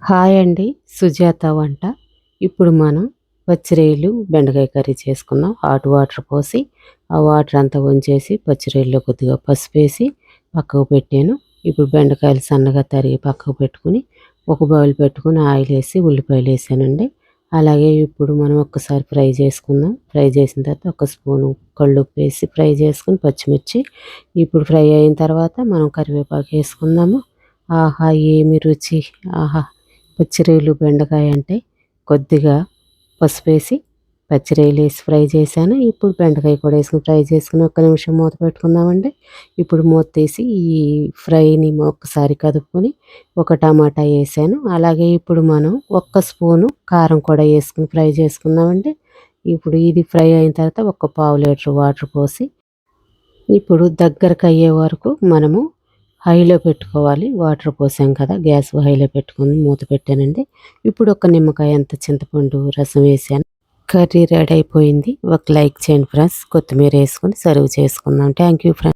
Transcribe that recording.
Hi అండి. సుజాత వంట. ఇప్పుడు మనం పచ్చిరొయ్యలు, బెండకాయ కర్రీ చేసుకుందాం. హాట్ వాటర్ పోసి, ఆ వాటర్ అంతా వంచేసి, పచ్చిరొయ్యల్లో కొద్దిగా పసుపేసి పక్కకు పెట్టాను. ఇప్పుడు బెండకాయలు సన్నగా తరిగి పక్కకు పెట్టుకుని, ఒక బౌల్ పెట్టుకుని ఆయిల్ వేసి ఉల్లిపాయలు వేసానండి. అలాగే ఇప్పుడు మనం ఒక్కసారి ఫ్రై చేసుకుందాం. ఫ్రై చేసిన తర్వాత ఒక స్పూను కల్లుప్పు వేసి ఫ్రై చేసుకుని పచ్చిమిర్చి. ఇప్పుడు ఫ్రై అయిన తర్వాత మనం కరివేపాకు వేసుకుందాము. ఆహా! ఏమి రుచి! ఆహా! పచ్చిరొయ్యలు బెండకాయ అంటే కొద్దిగా పసుపేసి పచ్చిరొయ్యలు వేసి ఫ్రై చేశాను. ఇప్పుడు బెండకాయ కూడా వేసుకుని ఫ్రై చేసుకుని ఒక్క నిమిషం మూత పెట్టుకుందామండి. ఇప్పుడు మూత తీసి ఈ ఫ్రైని ఒక్కసారి కదుపుకొని ఒక టమాటా వేసాను. అలాగే ఇప్పుడు మనం ఒక్క స్పూను కారం కూడా వేసుకుని ఫ్రై చేసుకుందామండి. ఇప్పుడు ఇది ఫ్రై అయిన తర్వాత ఒక పావు లీటర్ వాటర్ పోసి ఇప్పుడు దగ్గరకు అయ్యే వరకు మనము హైలో పెట్టుకోవాలి. వాటర్ పోసాం కదా, గ్యాస్ హైలో పెట్టుకొని మూత పెట్టానండి. ఇప్పుడు ఒక నిమ్మకాయ అంత చింతపండు రసం వేసాను. కర్రీ రెడీ అయిపోయింది. ఒక లైక్ చేయండి ఫ్రెండ్స్. కొత్తిమీర వేసుకొని సర్వ్ చేసుకుందాం. Thank you friends.